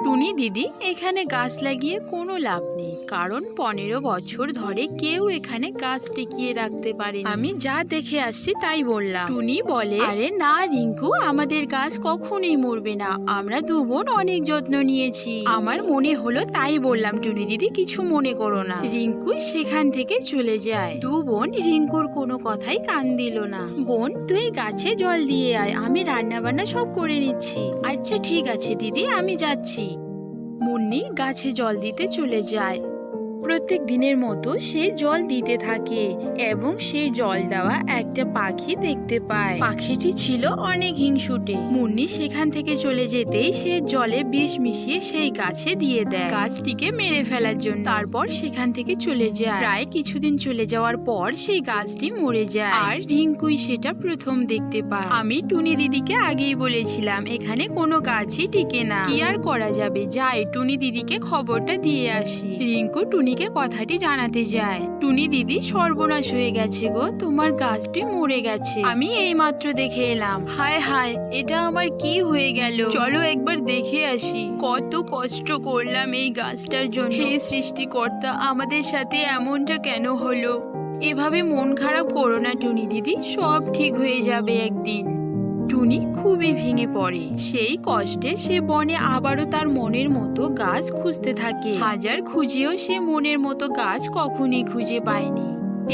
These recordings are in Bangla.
টুনি দিদি, এখানে গাছ লাগিয়ে কোনো লাভ নেই, কারণ 15 বছর ধরে কেউ এখানে গাছ টিকিয়ে রাখতে পারে। আমি যা দেখে আসছি তাই বললাম। টুনি বলে, আরে না রিঙ্কু, আমাদের গাছ কখনোই মরবে না, আমরা দু বোন অনেক যত্ন নিয়েছি। আমার মনে হলো তাই বললাম। টুনি দিদি, কিছু মনে করো না। রিঙ্কু সেখান থেকে চলে যায়। দু বোন রিঙ্কুর কোনো কথাই কান দিল না। বোন, তুই গাছে জল দিয়ে আয়, আমি রান্না বান্না সব করে নিচ্ছি। আচ্ছা ঠিক আছে দিদি, আমি যাচ্ছি। মুন্নি গাছে জল দিতে চলে যায়। প্রত্যেক দিনের মতো সে জল দিতে থাকে এবং সেই জল দেওয়া একটা পাখি দেখতে পায়। পাখিটি ছিল অনেক হিংসুটে। মুন্নি সেখান থেকে চলে যেতেই সে জলে বিষ মিশিয়ে সেই গাছে দিয়ে দেয়, গাছটিকে মেরে ফেলার জন্য। তারপর সেখান থেকে চলে যায়। প্রায় কিছুদিন চলে যাওয়ার পর সেই গাছটি মরে যায়, আর রিঙ্কুই সেটা প্রথম দেখতে পায়। আমি টুনি দিদিকে আগেই বলেছিলাম এখানে কোনো গাছই টিকে না, কি আর করা যাবে। যাই টুনি দিদিকে খবরটা দিয়ে আসি। রিঙ্কু টুনিকে কথাটি জানাতে যায়। টুনি দিদি, সর্বনাশ হয়ে গেছে গো, তোমার গাছটি মরে গেছে। আমি এই মাত্র দেখে এলাম। হায় হায়, এটা আমার কি হয়ে গেল? চলো একবার দেখে আসি। কত কষ্ট করলাম এই গাছটার জন্য। হে সৃষ্টিকর্তা, আমাদের সাথে এমনটা কেন হলো? এভাবে মন খারাপ করো না টুনি দিদি, সব ঠিক হয়ে যাবে একদিন। টুনি খুবই ভেঙে পড়ে। সেই কষ্টে সে বনে আবারও তার মনের মতো গাছ খুঁজতে থাকে। হাজার খুঁজেও সে মনের মতো গাছ কখনই খুঁজে পায়নি।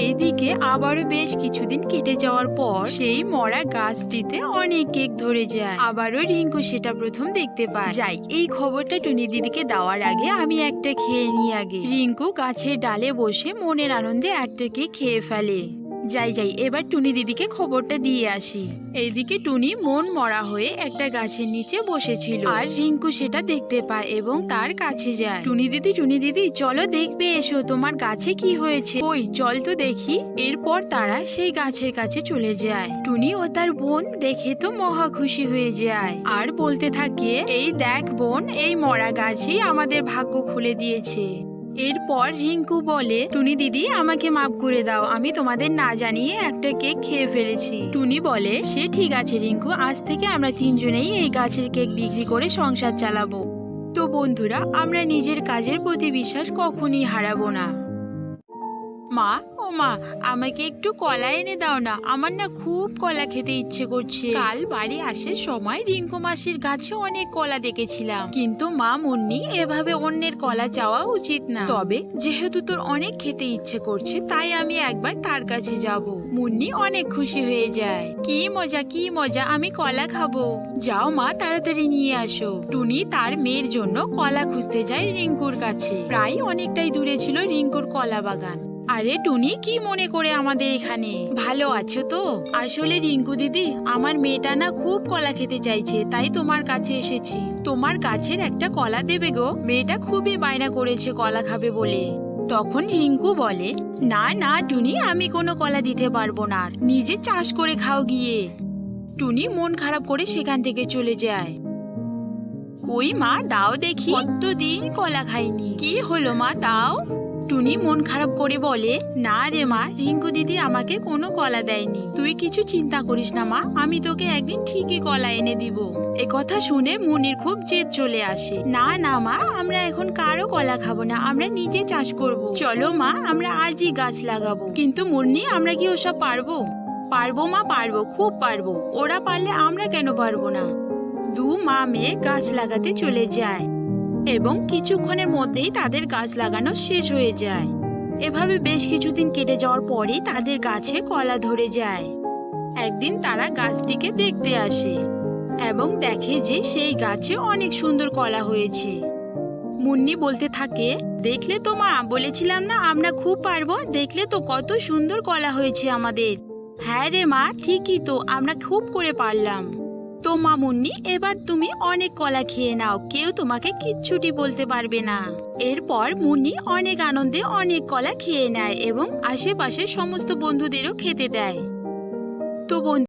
এইদিকে আবারও বেশ কিছুদিন কেটে যাওয়ার পর সেই মরা গাছটিতে অনেক কেক ধরে যায়। আবারও রিঙ্কু সেটা প্রথম দেখতে পায়। যাই, এই খবরটা টুনি দিদিকে দেওয়ার আগে আমি একটা খেয়ে নিই আগে। রিঙ্কু গাছের ডালে বসে মনের আনন্দে একটা কেক খেয়ে ফেলে। যাই যাই, এবার টুনি দিদিকে খবরটা দিয়ে আসি। এইদিকে টুনি মন মরা হয়ে একটা গাছের নিচে বসেছিল, আর রিঙ্কু সেটা দেখতে পায় এবং তার কাছে যায়। টুনি দিদি, চলো দেখবে এসো, তোমার গাছে কি হয়েছে। ওই চল তো দেখি। এরপর তারা সেই গাছের কাছে চলে যায়। টুনি ও তার বোন দেখে তো মহা খুশি হয়ে যায়, আর বলতে থাকে, এই দেখ বোন, এই মরা গাছই আমাদের ভাগ্য খুলে দিয়েছে। এরপর রিঙ্কু বলে, টুনি দিদি আমাকে মাফ করে দাও, আমি তোমাদের না জানিয়ে একটা কেক খেয়ে ফেলেছি। টুনি বলে, সে ঠিক আছে রিঙ্কু, আজ থেকে আমরা তিনজনেই এই গাছের কেক বিক্রি করে সংসার চালাবো। তো বন্ধুরা, আমরা নিজের কাজের প্রতি বিশ্বাস কখনই হারাবো না। মা, ও মা, আমাকে একটু কলা এনে দাও না, আমার না খুব কলা খেতে ইচ্ছে করছে। কাল বাড়ি আসার সময় রিঙ্কু মাসির গাছে অনেক কলা দেখেছিলাম, কিন্তু মা মুন্নি, এভাবে অন্যের কলা চাওয়া উচিত না। তবে যেহেতু তোর অনেক খেতে ইচ্ছে করছে, তাই আমি একবার তার কাছে যাব। মুন্নি অনেক খুশি হয়ে যায়। কি মজা কি মজা, আমি কলা খাবো। যাও মা, তাড়াতাড়ি নিয়ে আসো। টুনি তার মেয়ের জন্য কলা খুঁজতে যায় রিঙ্কুর কাছে। প্রায় অনেকটাই দূরে ছিল রিঙ্কুর কলা বাগান। আরে টুনি, কি মনে করে আমাদের এখানে? ভালো আছো তো? আসলে রিঙ্কু দিদি, আমার মেয়েটা না খুব কলা খেতে চাইছে, তাই তোমার কাছে এসেছি। তোমার গাছের একটা কলা দেবে গো, মেয়েটা খুবই বায়না করেছে কলা খাবে বলে। তখন রিঙ্কু বলে, না না টুনি, আমি কোনো কলা দিতে পারবো না, নিজে চাষ করে খাও গিয়ে। টুনি মন খারাপ করে সেখান থেকে চলে যায়। কই মা, দাও দেখি, কতদিন কলা খাইনি। কি হলো মা, দাও। টুনি মন খারাপ করে বলে, না রে মা, রিঙ্কু দিদি আমাকে কোনো কলা দেয়নি। তুই কিছু চিন্তা করিস না মা, আমি তোকে একদিন ঠিকই কলা এনে দিব। একথা শুনে মুনির খুব জেদ চলে আসে। না না মা, আমরা এখন কারো কলা খাবো না, আমরা নিজে চাষ করব। চলো মা, আমরা আজই গাছ লাগাবো। কিন্তু মুন্নি, আমরা কি ওসব পারবো? পারবো মা, পারবো, খুব পারবো। ওরা পারলে আমরা কেন পারবো না? দু মা মেয়ে গাছ লাগাতে চলে যায় এবং কিছুক্ষণের মধ্যেই তাদের গাছ লাগানো শেষ হয়ে যায়। এভাবে বেশ কিছুদিন কেটে যাওয়ার পরেই তাদের গাছে কলা ধরে যায়। একদিন তারা গাছটিকে দেখতে আসে এবং দেখে যে সেই গাছে অনেক সুন্দর কলা হয়েছে। মুন্নি বলতে থাকে, দেখলে তো মা, বলেছিলাম না আমরা খুব পারবো, দেখলে তো কত সুন্দর কলা হয়েছে আমাদের। হ্যাঁ রে মা, ঠিকই তো, আমরা খুব করে পারলাম। তো মা মুন্নি, এবার তুমি অনেক কলা খেয়ে নাও, কেউ তোমাকে কিচ্ছুটি বলতে পারবে না। এরপর মুন্নি অনেক আনন্দে অনেক কলা খেয়ে নেয় এবং আশেপাশে সমস্ত বন্ধুদেরও খেতে দেয়। তো